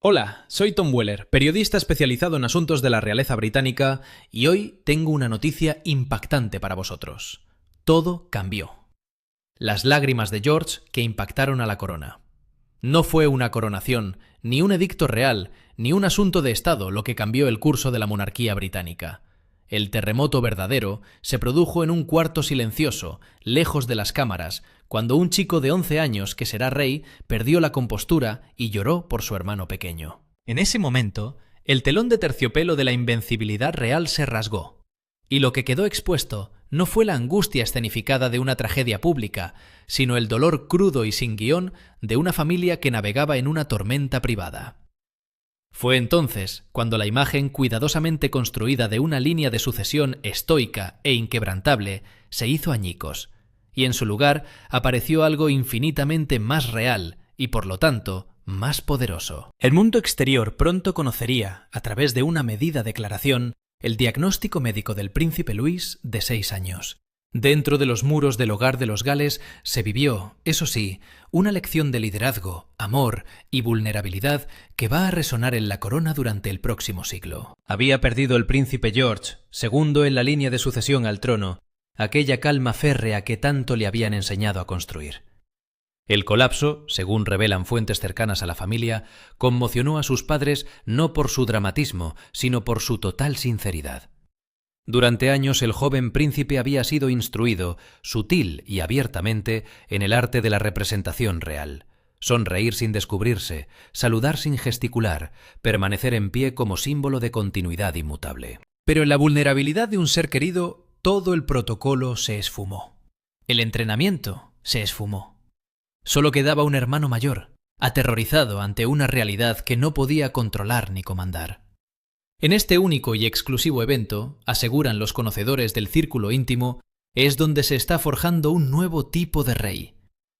Hola, soy Tom Weller, periodista especializado en asuntos de la realeza británica, y hoy tengo una noticia impactante para vosotros. Todo cambió. Las lágrimas de George que impactaron a la corona. No fue una coronación, ni un edicto real, ni un asunto de Estado lo que cambió el curso de la monarquía británica. El terremoto verdadero se produjo en un cuarto silencioso, lejos de las cámaras, cuando un chico de 11 años que será rey perdió la compostura y lloró por su hermano pequeño. En ese momento, el telón de terciopelo de la invencibilidad real se rasgó, y lo que quedó expuesto no fue la angustia escenificada de una tragedia pública, sino el dolor crudo y sin guión de una familia que navegaba en una tormenta privada. Fue entonces cuando la imagen cuidadosamente construida de una línea de sucesión estoica e inquebrantable se hizo añicos, y en su lugar apareció algo infinitamente más real y, por lo tanto, más poderoso. El mundo exterior pronto conocería, a través de una medida declaración, el diagnóstico médico del príncipe Luis, de 6 años. Dentro de los muros del hogar de los Gales se vivió, eso sí, una lección de liderazgo, amor y vulnerabilidad que va a resonar en la corona durante el próximo siglo. Había perdido el príncipe George, segundo en la línea de sucesión al trono, aquella calma férrea que tanto le habían enseñado a construir. El colapso, según revelan fuentes cercanas a la familia, conmocionó a sus padres no por su dramatismo, sino por su total sinceridad. Durante años el joven príncipe había sido instruido, sutil y abiertamente, en el arte de la representación real. Sonreír sin descubrirse, saludar sin gesticular, permanecer en pie como símbolo de continuidad inmutable. Pero en la vulnerabilidad de un ser querido, todo el protocolo se esfumó. El entrenamiento se esfumó. Solo quedaba un hermano mayor, aterrorizado ante una realidad que no podía controlar ni comandar. En este único y exclusivo evento, aseguran los conocedores del círculo íntimo, es donde se está forjando un nuevo tipo de rey.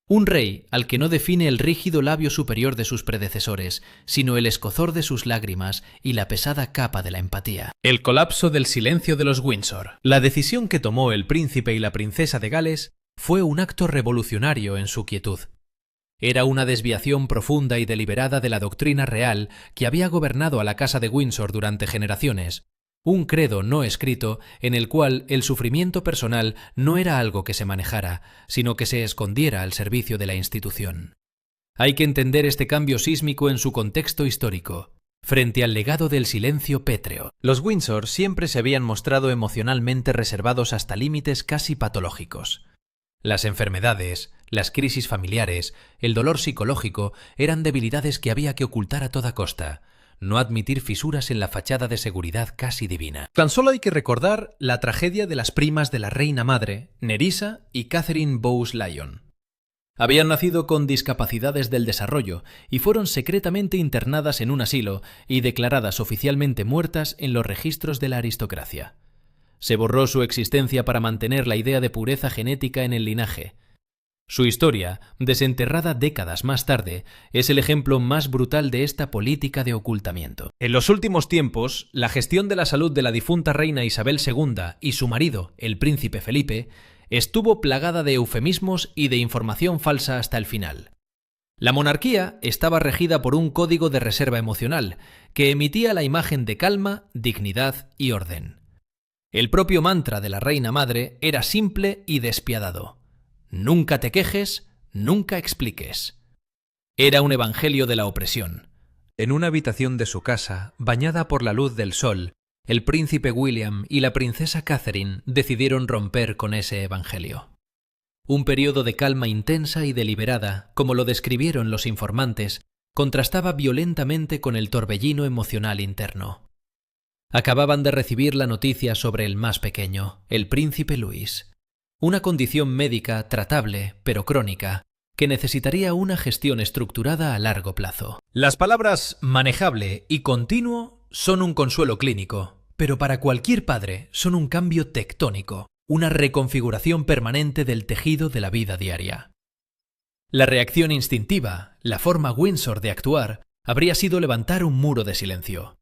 Un rey al que no define el rígido labio superior de sus predecesores, sino el escozor de sus lágrimas y la pesada capa de la empatía. El colapso del silencio de los Windsor. La decisión que tomó el príncipe y la princesa de Gales fue un acto revolucionario en su quietud. Era una desviación profunda y deliberada de la doctrina real que había gobernado a la casa de Windsor durante generaciones, un credo no escrito en el cual el sufrimiento personal no era algo que se manejara, sino que se escondiera al servicio de la institución. Hay que entender este cambio sísmico en su contexto histórico, frente al legado del silencio pétreo. Los Windsor siempre se habían mostrado emocionalmente reservados hasta límites casi patológicos. Las enfermedades, las crisis familiares, el dolor psicológico eran debilidades que había que ocultar a toda costa, no admitir fisuras en la fachada de seguridad casi divina. Tan solo hay que recordar la tragedia de las primas de la reina madre, Nerissa y Catherine Bowes-Lyon. Habían nacido con discapacidades del desarrollo y fueron secretamente internadas en un asilo y declaradas oficialmente muertas en los registros de la aristocracia. Se borró su existencia para mantener la idea de pureza genética en el linaje. Su historia, desenterrada décadas más tarde, es el ejemplo más brutal de esta política de ocultamiento. En los últimos tiempos, la gestión de la salud de la difunta reina Isabel II y su marido, el príncipe Felipe, estuvo plagada de eufemismos y de información falsa hasta el final. La monarquía estaba regida por un código de reserva emocional que emitía la imagen de calma, dignidad y orden. El propio mantra de la reina madre era simple y despiadado. Nunca te quejes, nunca expliques. Era un evangelio de la opresión. En una habitación de su casa, bañada por la luz del sol, el príncipe William y la princesa Catherine decidieron romper con ese evangelio. Un periodo de calma intensa y deliberada, como lo describieron los informantes, contrastaba violentamente con el torbellino emocional interno. Acababan de recibir la noticia sobre el más pequeño, el príncipe Luis. Una condición médica tratable, pero crónica, que necesitaría una gestión estructurada a largo plazo. Las palabras manejable y continuo son un consuelo clínico, pero para cualquier padre son un cambio tectónico, una reconfiguración permanente del tejido de la vida diaria. La reacción instintiva, la forma Windsor de actuar, habría sido levantar un muro de silencio.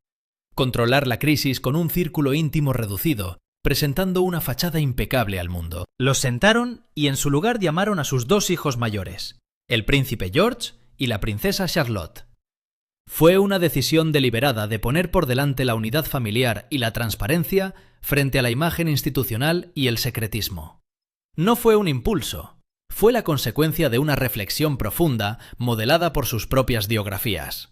Controlar la crisis con un círculo íntimo reducido, presentando una fachada impecable al mundo. Los sentaron y en su lugar llamaron a sus 2 hijos mayores, el príncipe George y la princesa Charlotte. Fue una decisión deliberada de poner por delante la unidad familiar y la transparencia frente a la imagen institucional y el secretismo. No fue un impulso, fue la consecuencia de una reflexión profunda modelada por sus propias biografías.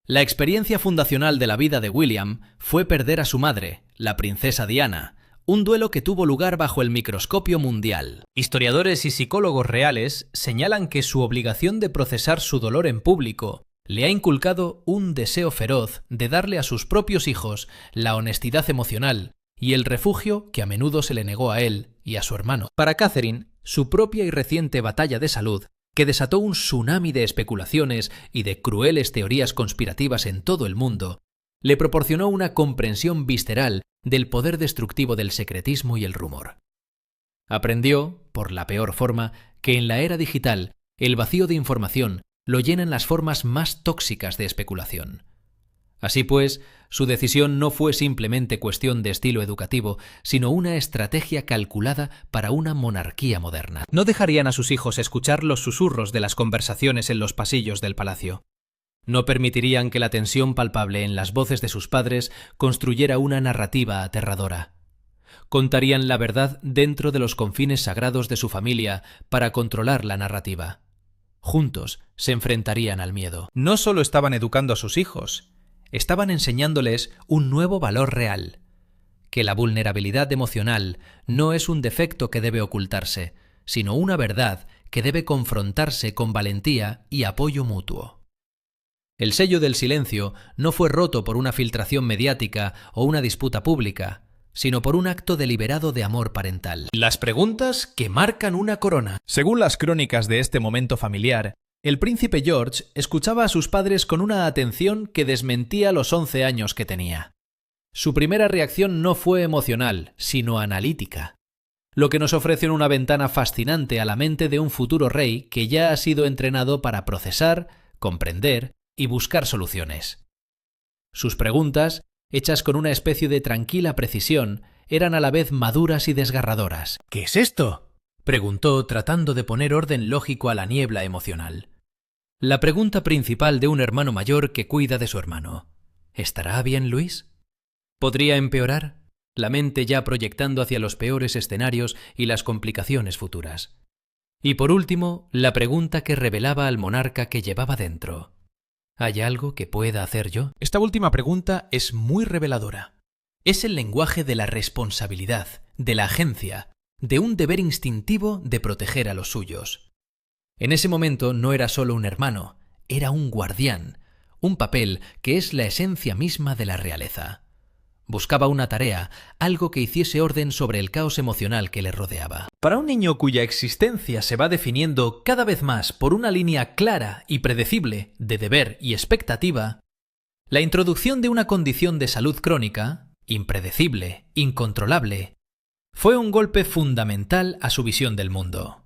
La experiencia fundacional de la vida de William fue perder a su madre, la princesa Diana, un duelo que tuvo lugar bajo el microscopio mundial. Historiadores y psicólogos reales señalan que su obligación de procesar su dolor en público le ha inculcado un deseo feroz de darle a sus propios hijos la honestidad emocional y el refugio que a menudo se le negó a él y a su hermano. Para Catherine, su propia y reciente batalla de salud, que desató un tsunami de especulaciones y de crueles teorías conspirativas en todo el mundo, le proporcionó una comprensión visceral del poder destructivo del secretismo y el rumor. Aprendió, por la peor forma, que en la era digital el vacío de información lo llenan las formas más tóxicas de especulación. Así pues, su decisión no fue simplemente cuestión de estilo educativo, sino una estrategia calculada para una monarquía moderna. No dejarían a sus hijos escuchar los susurros de las conversaciones en los pasillos del palacio. No permitirían que la tensión palpable en las voces de sus padres construyera una narrativa aterradora. Contarían la verdad dentro de los confines sagrados de su familia para controlar la narrativa. Juntos se enfrentarían al miedo. No solo estaban educando a sus hijos, estaban enseñándoles un nuevo valor real, que la vulnerabilidad emocional no es un defecto que debe ocultarse, sino una verdad que debe confrontarse con valentía y apoyo mutuo. El sello del silencio no fue roto por una filtración mediática o una disputa pública, sino por un acto deliberado de amor parental. Las preguntas que marcan una corona. Según las crónicas de este momento familiar, el príncipe George escuchaba a sus padres con una atención que desmentía los 11 años que tenía. Su primera reacción no fue emocional, sino analítica, lo que nos ofrece una ventana fascinante a la mente de un futuro rey que ya ha sido entrenado para procesar, comprender y buscar soluciones. Sus preguntas, hechas con una especie de tranquila precisión, eran a la vez maduras y desgarradoras. «¿Qué es esto?», preguntó, tratando de poner orden lógico a la niebla emocional. La pregunta principal de un hermano mayor que cuida de su hermano. ¿Estará bien Luis? ¿Podría empeorar? La mente ya proyectando hacia los peores escenarios y las complicaciones futuras. Y por último, la pregunta que revelaba al monarca que llevaba dentro. ¿Hay algo que pueda hacer yo? Esta última pregunta es muy reveladora. Es el lenguaje de la responsabilidad, de la agencia, de un deber instintivo de proteger a los suyos. En ese momento no era solo un hermano, era un guardián, un papel que es la esencia misma de la realeza. Buscaba una tarea, algo que hiciese orden sobre el caos emocional que le rodeaba. Para un niño cuya existencia se va definiendo cada vez más por una línea clara y predecible de deber y expectativa, la introducción de una condición de salud crónica, impredecible, incontrolable, fue un golpe fundamental a su visión del mundo.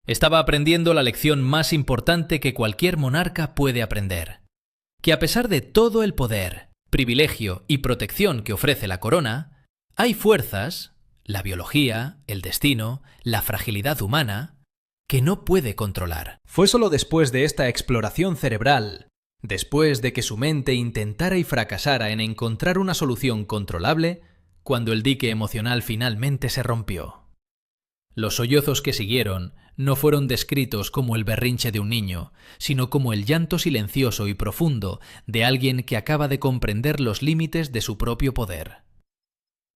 Estaba aprendiendo la lección más importante que cualquier monarca puede aprender, que a pesar de todo el poder, privilegio y protección que ofrece la corona, hay fuerzas, la biología, el destino, la fragilidad humana, que no puede controlar. Fue solo después de esta exploración cerebral, después de que su mente intentara y fracasara en encontrar una solución controlable, cuando el dique emocional finalmente se rompió. Los sollozos que siguieron no fueron descritos como el berrinche de un niño, sino como el llanto silencioso y profundo de alguien que acaba de comprender los límites de su propio poder.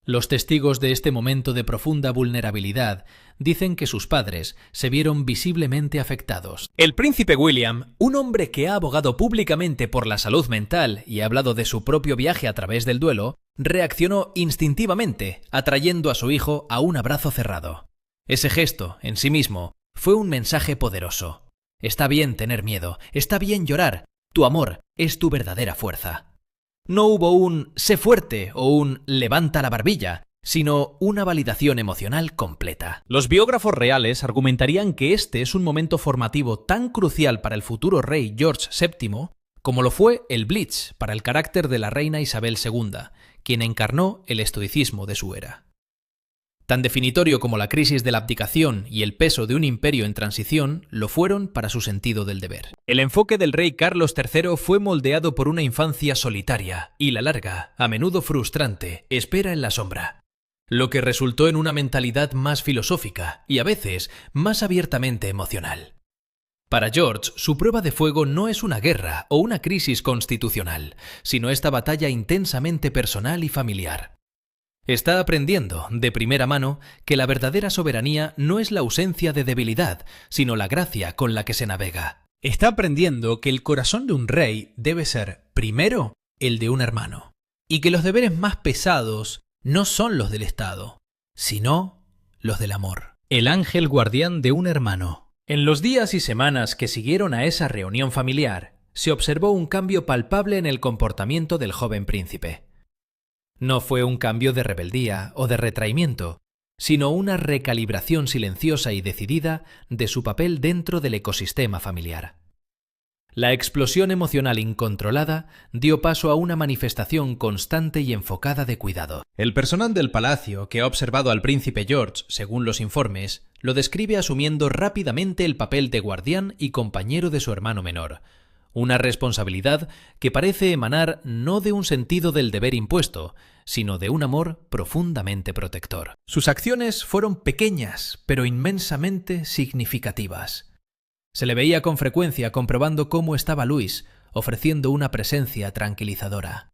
Los testigos de este momento de profunda vulnerabilidad dicen que sus padres se vieron visiblemente afectados. El príncipe William, un hombre que ha abogado públicamente por la salud mental y ha hablado de su propio viaje a través del duelo, reaccionó instintivamente, atrayendo a su hijo a un abrazo cerrado. Ese gesto, en sí mismo, fue un mensaje poderoso. Está bien tener miedo, está bien llorar, tu amor es tu verdadera fuerza. No hubo un «sé fuerte» o un «levanta la barbilla», sino una validación emocional completa. Los biógrafos reales argumentarían que este es un momento formativo tan crucial para el futuro rey George VII como lo fue el Blitz para el carácter de la reina Isabel II, quien encarnó el estoicismo de su era. Tan definitorio como la crisis de la abdicación y el peso de un imperio en transición lo fueron para su sentido del deber. El enfoque del rey Carlos III fue moldeado por una infancia solitaria y la larga, a menudo frustrante, espera en la sombra, lo que resultó en una mentalidad más filosófica y a veces más abiertamente emocional. Para George, su prueba de fuego no es una guerra o una crisis constitucional, sino esta batalla intensamente personal y familiar. Está aprendiendo, de primera mano, que la verdadera soberanía no es la ausencia de debilidad, sino la gracia con la que se navega. Está aprendiendo que el corazón de un rey debe ser, primero, el de un hermano, y que los deberes más pesados no son los del Estado, sino los del amor. El ángel guardián de un hermano. En los días y semanas que siguieron a esa reunión familiar, se observó un cambio palpable en el comportamiento del joven príncipe. No fue un cambio de rebeldía o de retraimiento, sino una recalibración silenciosa y decidida de su papel dentro del ecosistema familiar. La explosión emocional incontrolada dio paso a una manifestación constante y enfocada de cuidado. El personal del palacio, que ha observado al príncipe George, según los informes, lo describe asumiendo rápidamente el papel de guardián y compañero de su hermano menor, una responsabilidad que parece emanar no de un sentido del deber impuesto, sino de un amor profundamente protector. Sus acciones fueron pequeñas, pero inmensamente significativas. Se le veía con frecuencia comprobando cómo estaba Luis, ofreciendo una presencia tranquilizadora.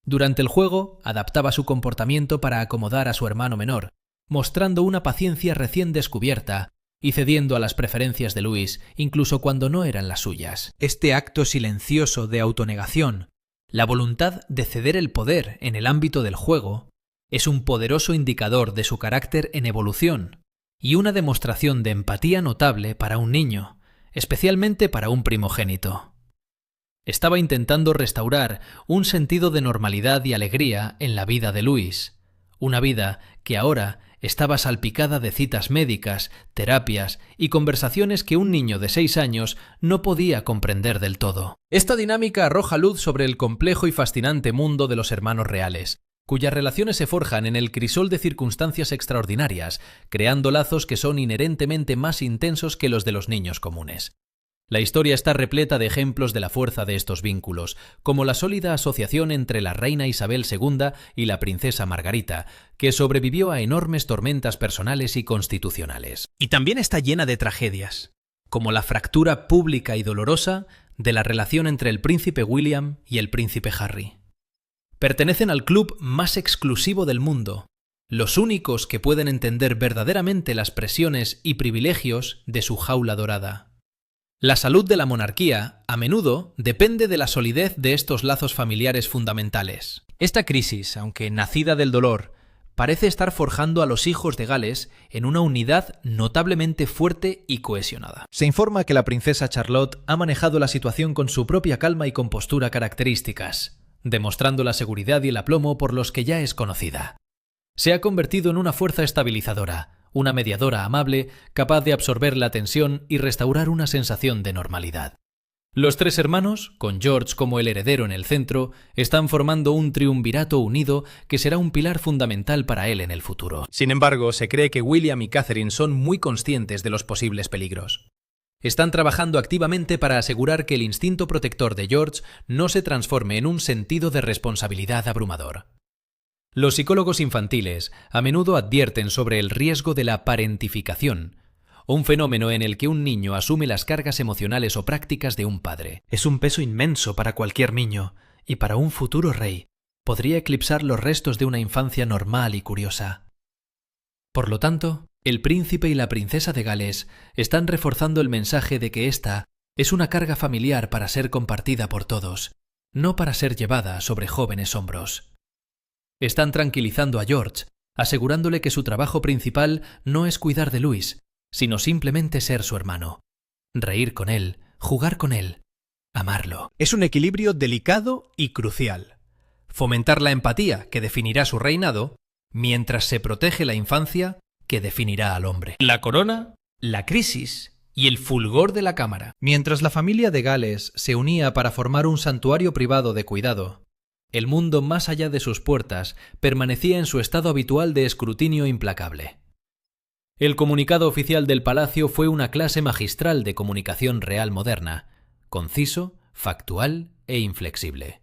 Durante el juego, adaptaba su comportamiento para acomodar a su hermano menor, mostrando una paciencia recién descubierta y cediendo a las preferencias de Luis, incluso cuando no eran las suyas. Este acto silencioso de autonegación, la voluntad de ceder el poder en el ámbito del juego, es un poderoso indicador de su carácter en evolución y una demostración de empatía notable para un niño, especialmente para un primogénito. Estaba intentando restaurar un sentido de normalidad y alegría en la vida de Luis, una vida que ahora estaba salpicada de citas médicas, terapias y conversaciones que un niño de 6 años no podía comprender del todo. Esta dinámica arroja luz sobre el complejo y fascinante mundo de los hermanos reales, cuyas relaciones se forjan en el crisol de circunstancias extraordinarias, creando lazos que son inherentemente más intensos que los de los niños comunes. La historia está repleta de ejemplos de la fuerza de estos vínculos, como la sólida asociación entre la reina Isabel II y la princesa Margarita, que sobrevivió a enormes tormentas personales y constitucionales. Y también está llena de tragedias, como la fractura pública y dolorosa de la relación entre el príncipe William y el príncipe Harry. Pertenecen al club más exclusivo del mundo, los únicos que pueden entender verdaderamente las presiones y privilegios de su jaula dorada. La salud de la monarquía, a menudo, depende de la solidez de estos lazos familiares fundamentales. Esta crisis, aunque nacida del dolor, parece estar forjando a los hijos de Gales en una unidad notablemente fuerte y cohesionada. Se informa que la princesa Charlotte ha manejado la situación con su propia calma y compostura características, demostrando la seguridad y el aplomo por los que ya es conocida. Se ha convertido en una fuerza estabilizadora, una mediadora amable, capaz de absorber la tensión y restaurar una sensación de normalidad. Los tres hermanos, con George como el heredero en el centro, están formando un triunvirato unido que será un pilar fundamental para él en el futuro. Sin embargo, se cree que William y Catherine son muy conscientes de los posibles peligros. Están trabajando activamente para asegurar que el instinto protector de George no se transforme en un sentido de responsabilidad abrumador. Los psicólogos infantiles a menudo advierten sobre el riesgo de la parentificación, un fenómeno en el que un niño asume las cargas emocionales o prácticas de un padre. Es un peso inmenso para cualquier niño, y para un futuro rey podría eclipsar los restos de una infancia normal y curiosa. Por lo tanto, el príncipe y la princesa de Gales están reforzando el mensaje de que esta es una carga familiar para ser compartida por todos, no para ser llevada sobre jóvenes hombros. Están tranquilizando a George, asegurándole que su trabajo principal no es cuidar de Luis, sino simplemente ser su hermano, reír con él, jugar con él, amarlo. Es un equilibrio delicado y crucial. Fomentar la empatía, que definirá su reinado, mientras se protege la infancia, que definirá al hombre. La corona, la crisis y el fulgor de la cámara. Mientras la familia de Gales se unía para formar un santuario privado de cuidado, el mundo más allá de sus puertas permanecía en su estado habitual de escrutinio implacable. El comunicado oficial del palacio fue una clase magistral de comunicación real moderna, conciso, factual e inflexible.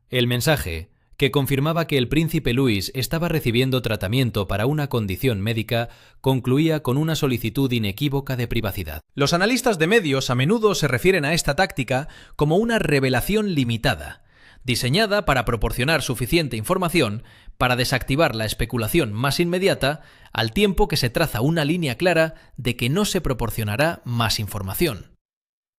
El mensaje, que confirmaba que el príncipe Luis estaba recibiendo tratamiento para una condición médica, concluía con una solicitud inequívoca de privacidad. Los analistas de medios a menudo se refieren a esta táctica como una revelación limitada, diseñada para proporcionar suficiente información para desactivar la especulación más inmediata, al tiempo que se traza una línea clara de que no se proporcionará más información.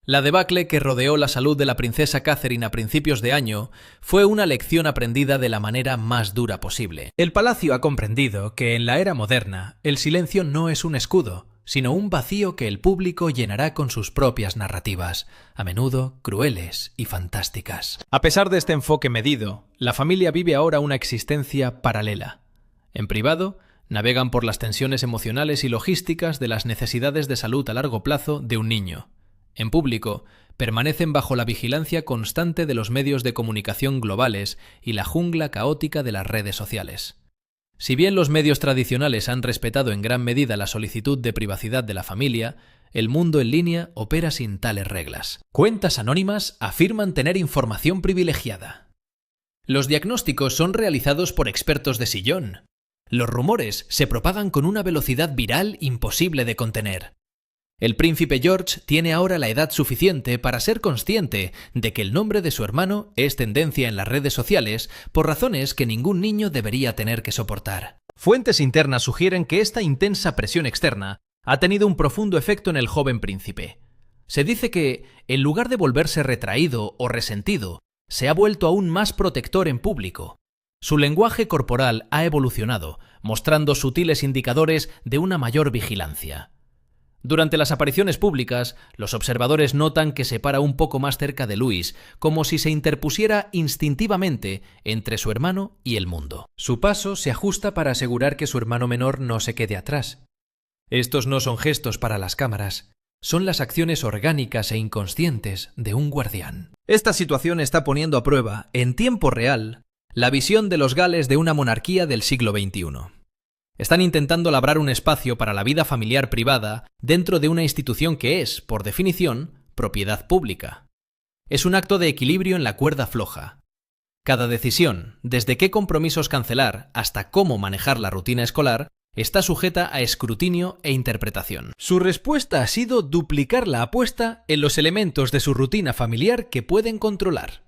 La debacle que rodeó la salud de la princesa Catherine a principios de año fue una lección aprendida de la manera más dura posible. El palacio ha comprendido que en la era moderna el silencio no es un escudo, sino un vacío que el público llenará con sus propias narrativas, a menudo crueles y fantásticas. A pesar de este enfoque medido, la familia vive ahora una existencia paralela. En privado, navegan por las tensiones emocionales y logísticas de las necesidades de salud a largo plazo de un niño. En público, permanecen bajo la vigilancia constante de los medios de comunicación globales y la jungla caótica de las redes sociales. Si bien los medios tradicionales han respetado en gran medida la solicitud de privacidad de la familia, el mundo en línea opera sin tales reglas. Cuentas anónimas afirman tener información privilegiada. Los diagnósticos son realizados por expertos de sillón. Los rumores se propagan con una velocidad viral imposible de contener. El príncipe George tiene ahora la edad suficiente para ser consciente de que el nombre de su hermano es tendencia en las redes sociales por razones que ningún niño debería tener que soportar. Fuentes internas sugieren que esta intensa presión externa ha tenido un profundo efecto en el joven príncipe. Se dice que, en lugar de volverse retraído o resentido, se ha vuelto aún más protector en público. Su lenguaje corporal ha evolucionado, mostrando sutiles indicadores de una mayor vigilancia. Durante las apariciones públicas, los observadores notan que se para un poco más cerca de Louis, como si se interpusiera instintivamente entre su hermano y el mundo. Su paso se ajusta para asegurar que su hermano menor no se quede atrás. Estos no son gestos para las cámaras, son las acciones orgánicas e inconscientes de un guardián. Esta situación está poniendo a prueba, en tiempo real, la visión de los Gales de una monarquía del siglo XXI. Están intentando labrar un espacio para la vida familiar privada dentro de una institución que es, por definición, propiedad pública. Es un acto de equilibrio en la cuerda floja. Cada decisión, desde qué compromisos cancelar hasta cómo manejar la rutina escolar, está sujeta a escrutinio e interpretación. Su respuesta ha sido duplicar la apuesta en los elementos de su rutina familiar que pueden controlar.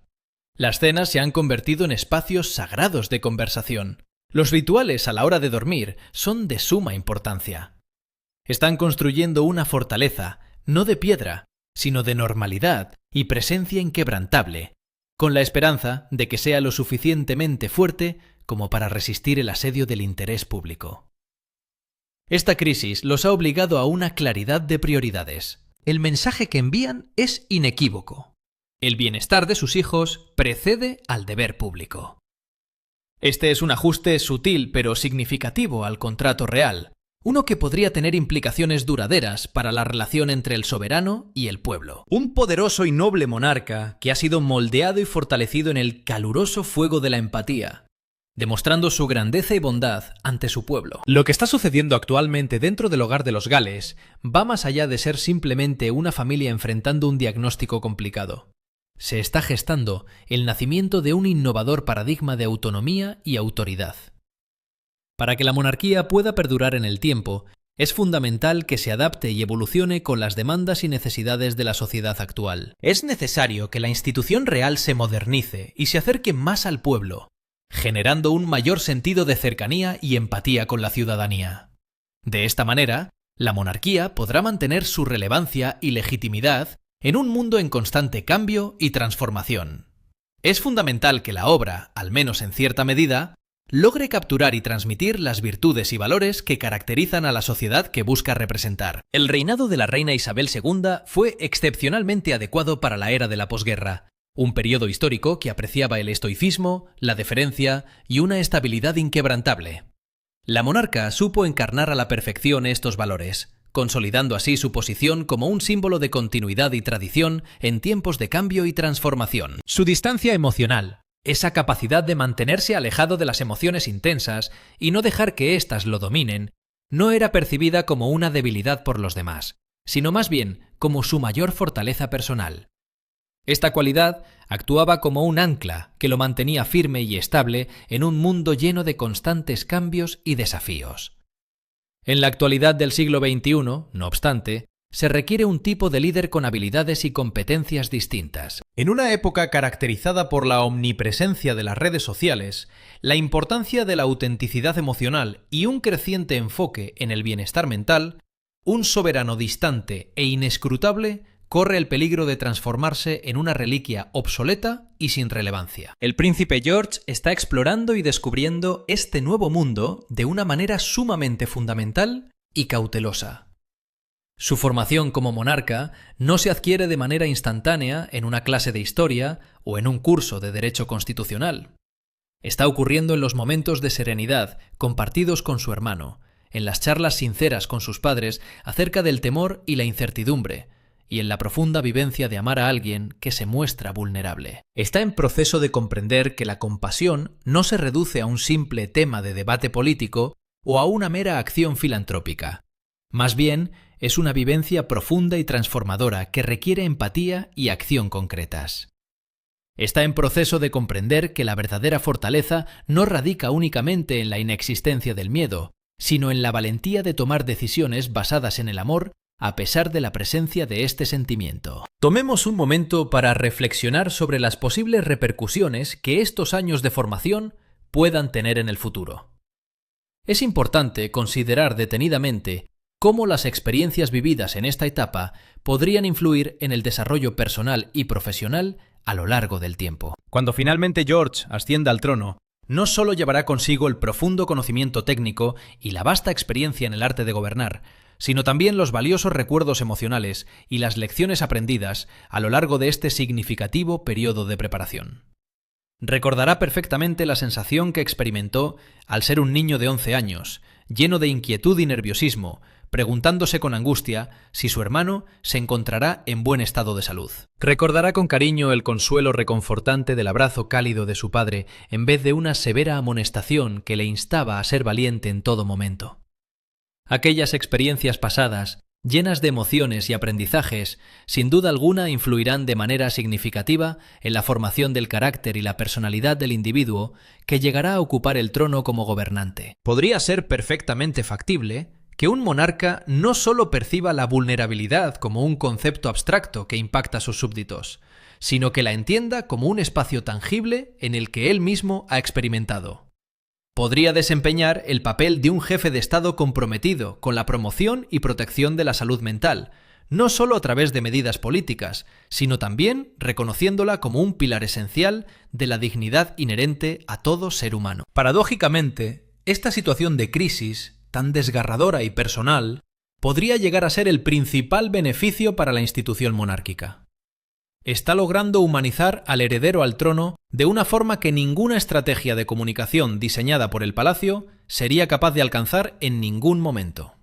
Las cenas se han convertido en espacios sagrados de conversación. Los rituales a la hora de dormir son de suma importancia. Están construyendo una fortaleza, no de piedra, sino de normalidad y presencia inquebrantable, con la esperanza de que sea lo suficientemente fuerte como para resistir el asedio del interés público. Esta crisis los ha obligado a una claridad de prioridades. El mensaje que envían es inequívoco. El bienestar de sus hijos precede al deber público. Este es un ajuste sutil pero significativo al contrato real, uno que podría tener implicaciones duraderas para la relación entre el soberano y el pueblo. Un poderoso y noble monarca que ha sido moldeado y fortalecido en el caluroso fuego de la empatía, demostrando su grandeza y bondad ante su pueblo. Lo que está sucediendo actualmente dentro del hogar de los Gales va más allá de ser simplemente una familia enfrentando un diagnóstico complicado. Se está gestando el nacimiento de un innovador paradigma de autonomía y autoridad. Para que la monarquía pueda perdurar en el tiempo, es fundamental que se adapte y evolucione con las demandas y necesidades de la sociedad actual. Es necesario que la institución real se modernice y se acerque más al pueblo, generando un mayor sentido de cercanía y empatía con la ciudadanía. De esta manera, la monarquía podrá mantener su relevancia y legitimidad en un mundo en constante cambio y transformación. Es fundamental que la obra, al menos en cierta medida, logre capturar y transmitir las virtudes y valores que caracterizan a la sociedad que busca representar. El reinado de la reina Isabel II fue excepcionalmente adecuado para la era de la posguerra, un periodo histórico que apreciaba el estoicismo, la deferencia y una estabilidad inquebrantable. La monarca supo encarnar a la perfección estos valores, consolidando así su posición como un símbolo de continuidad y tradición en tiempos de cambio y transformación. Su distancia emocional, Esa capacidad de mantenerse alejado de las emociones intensas y no dejar que éstas lo dominen, no era percibida como una debilidad por los demás, sino más bien como su mayor fortaleza personal. Esta cualidad actuaba como un ancla que lo mantenía firme y estable en un mundo lleno de constantes cambios y desafíos. En la actualidad del siglo XXI, no obstante, se requiere un tipo de líder con habilidades y competencias distintas. En una época caracterizada por la omnipresencia de las redes sociales, la importancia de la autenticidad emocional y un creciente enfoque en el bienestar mental, un soberano distante e inescrutable corre el peligro de transformarse en una reliquia obsoleta y sin relevancia. El príncipe George está explorando y descubriendo este nuevo mundo de una manera sumamente fundamental y cautelosa. Su formación como monarca no se adquiere de manera instantánea en una clase de historia o en un curso de derecho constitucional. Está ocurriendo en los momentos de serenidad compartidos con su hermano, en las charlas sinceras con sus padres acerca del temor y la incertidumbre, y en la profunda vivencia de amar a alguien que se muestra vulnerable. Está en proceso de comprender que la compasión no se reduce a un simple tema de debate político o a una mera acción filantrópica. Más bien, es una vivencia profunda y transformadora que requiere empatía y acción concretas. Está en proceso de comprender que la verdadera fortaleza no radica únicamente en la inexistencia del miedo, sino en la valentía de tomar decisiones basadas en el amor a pesar de la presencia de este sentimiento. Tomemos un momento para reflexionar sobre las posibles repercusiones que estos años de formación puedan tener en el futuro. Es importante considerar detenidamente cómo las experiencias vividas en esta etapa podrían influir en el desarrollo personal y profesional a lo largo del tiempo. Cuando finalmente George ascienda al trono, no solo llevará consigo el profundo conocimiento técnico y la vasta experiencia en el arte de gobernar, sino también los valiosos recuerdos emocionales y las lecciones aprendidas a lo largo de este significativo periodo de preparación. Recordará perfectamente la sensación que experimentó al ser un niño de 11 años, lleno de inquietud y nerviosismo, preguntándose con angustia si su hermano se encontrará en buen estado de salud. Recordará con cariño el consuelo reconfortante del abrazo cálido de su padre en vez de una severa amonestación que le instaba a ser valiente en todo momento. Aquellas experiencias pasadas, llenas de emociones y aprendizajes, sin duda alguna influirán de manera significativa en la formación del carácter y la personalidad del individuo que llegará a ocupar el trono como gobernante. Podría ser perfectamente factible que un monarca no solo perciba la vulnerabilidad como un concepto abstracto que impacta a sus súbditos, sino que la entienda como un espacio tangible en el que él mismo ha experimentado. Podría desempeñar el papel de un jefe de Estado comprometido con la promoción y protección de la salud mental, no solo a través de medidas políticas, sino también reconociéndola como un pilar esencial de la dignidad inherente a todo ser humano. Paradójicamente, esta situación de crisis, tan desgarradora y personal, podría llegar a ser el principal beneficio para la institución monárquica. Está logrando humanizar al heredero al trono de una forma que ninguna estrategia de comunicación diseñada por el palacio sería capaz de alcanzar en ningún momento.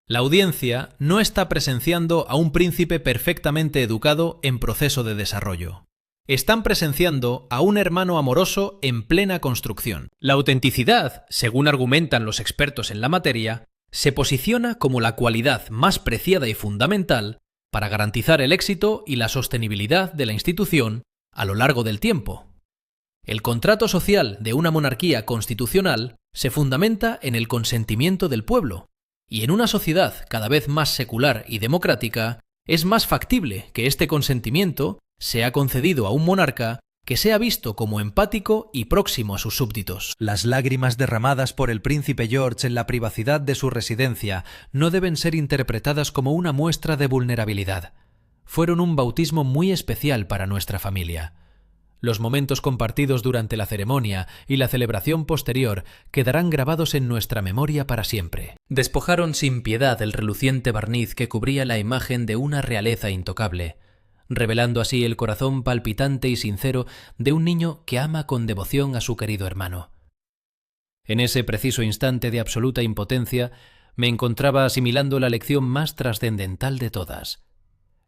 La audiencia no está presenciando a un príncipe perfectamente educado en proceso de desarrollo. Están presenciando a un hermano amoroso en plena construcción. La autenticidad, según argumentan los expertos en la materia, se posiciona como la cualidad más preciada y fundamental para garantizar el éxito y la sostenibilidad de la institución a lo largo del tiempo. El contrato social de una monarquía constitucional se fundamenta en el consentimiento del pueblo, y en una sociedad cada vez más secular y democrática es más factible que este consentimiento sea concedido a un monarca que sea visto como empático y próximo a sus súbditos. Las lágrimas derramadas por el príncipe George en la privacidad de su residencia no deben ser interpretadas como una muestra de vulnerabilidad. Fueron un bautismo muy especial para nuestra familia. Los momentos compartidos durante la ceremonia y la celebración posterior quedarán grabados en nuestra memoria para siempre. Despojaron sin piedad el reluciente barniz que cubría la imagen de una realeza intocable, revelando así el corazón palpitante y sincero de un niño que ama con devoción a su querido hermano. En ese preciso instante de absoluta impotencia, me encontraba asimilando la lección más trascendental de todas: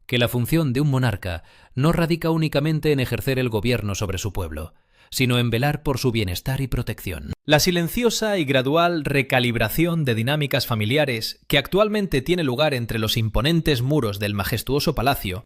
que la función de un monarca no radica únicamente en ejercer el gobierno sobre su pueblo, sino en velar por su bienestar y protección. La silenciosa y gradual recalibración de dinámicas familiares que actualmente tiene lugar entre los imponentes muros del majestuoso palacio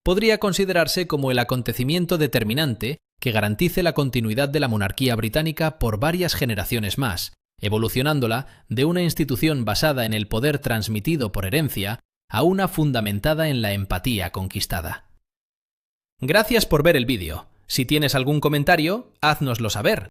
podría considerarse como el acontecimiento determinante que garantice la continuidad de la monarquía británica por varias generaciones más, evolucionándola de una institución basada en el poder transmitido por herencia a una fundamentada en la empatía conquistada. Gracias por ver el vídeo. Si tienes algún comentario, háznoslo saber.